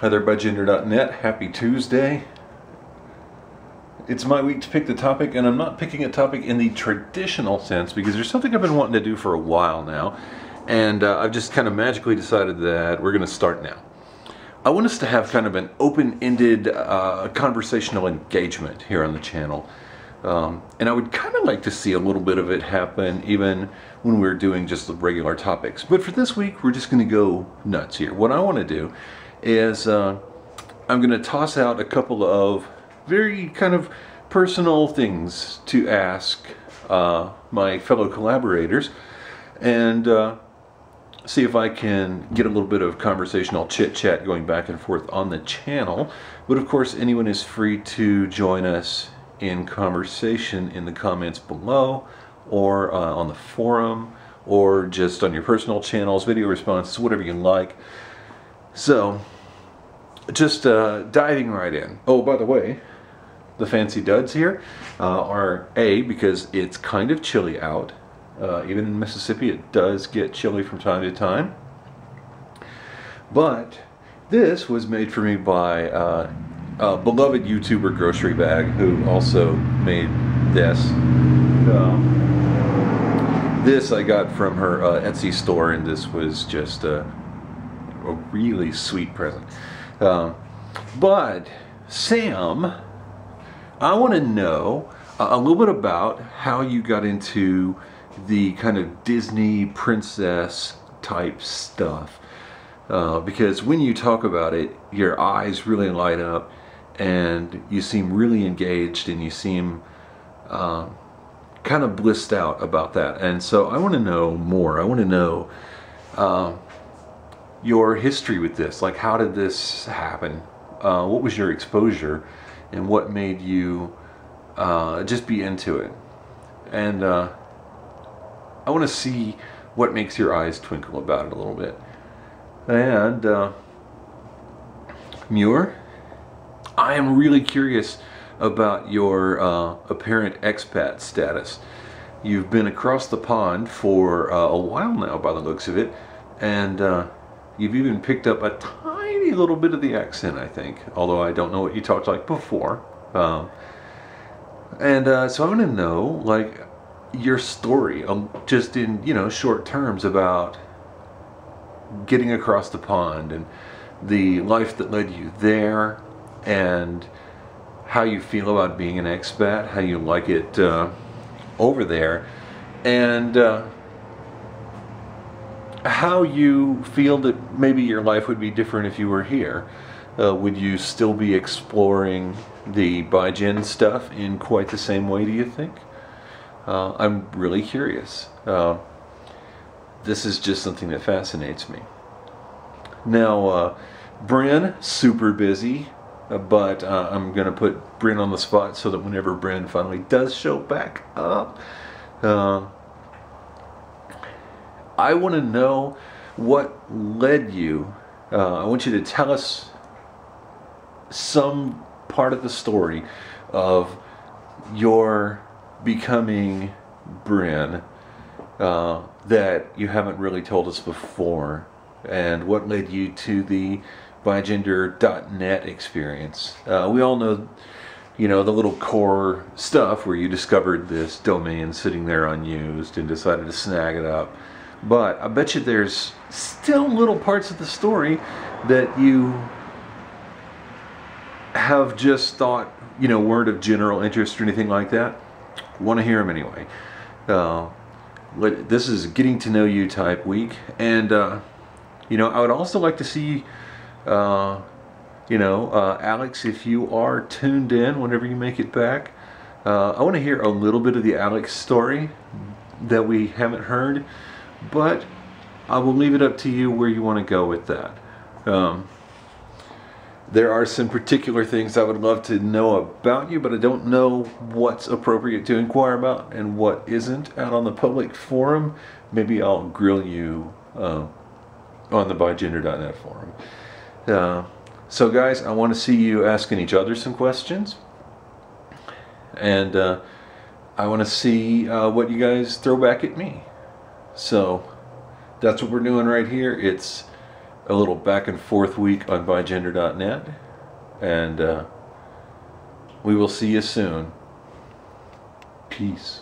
Hi there, bigenderdotnet. Happy Tuesday. It's my week to pick the topic, and I'm not picking a topic in the traditional sense because there's something I've been wanting to do for a while now, and I've just kind of magically decided that we're going to start now. I want us to have kind of an open-ended conversational engagement here on the channel. And I would kind of like to see a little bit of it happen even when we're doing just the regular topics. But for this week, we're just going to go nuts here. What I want to do is I'm going to toss out a couple of very kind of personal things to ask my fellow collaborators and see if I can get a little bit of conversational chit-chat going back and forth on the channel. But of course, anyone is free to join us in conversation in the comments below, or on the forum, or just on your personal channels, video responses, whatever you like. So, just diving right in. Oh, by the way, the fancy duds here are because it's kind of chilly out. Even in Mississippi, it does get chilly from time to time. But this was made for me by a beloved YouTuber Grocery Bag, who also made this. This I got from her Etsy store, and this was just a really sweet present. But Sam, I want to know a little bit about how you got into the kind of Disney princess type stuff. Because when you talk about it, your eyes really light up, and you seem really engaged, and you seem kind of blissed out about that. And so I want to know more. I want to know your history with this. Like, how did this happen? What was your exposure, and what made you just be into it? And I want to see what makes your eyes twinkle about it a little bit. And Muir, I am really curious about your apparent expat status. You've been across the pond for a while now, by the looks of it, and you've even picked up a tiny little bit of the accent, I think, although I don't know what you talked like before. So I want to know, like, your story, just in, you know, short terms, about getting across the pond and the life that led you there, and how you feel about being an expat, how you like it over there, and how you feel that maybe your life would be different if you were here. Would you still be exploring the bi-gen stuff in quite the same way, do you think? I'm really curious. This is just something that fascinates me. Now, Bryn, super busy, but I'm going to put Bryn on the spot so that whenever Bryn finally does show back up, I want to know what led you. I want you to tell us some part of the story of your becoming Bryn that you haven't really told us before, and what led you to the bigenderdotnet experience. We all know, you know, the little core stuff where you discovered this domain sitting there unused and decided to snag it up. But I bet you there's still little parts of the story that you have just thought, you know, weren't of general interest or anything like that. Want to hear them anyway. This is getting to know you type week, and you know, I would also like to see, you know, Alex, if you are tuned in whenever you make it back. I want to hear a little bit of the Alex story that we haven't heard, but I will leave it up to you where you want to go with that. There are some particular things I would love to know about you, but I don't know what's appropriate to inquire about and what isn't out on the public forum. Maybe I'll grill you on the bigenderdotnet forum. So guys, I want to see you asking each other some questions, and I want to see what you guys throw back at me. So that's what we're doing right here. It's a little back and forth week on bigenderdotnet, and we will see you soon. Peace.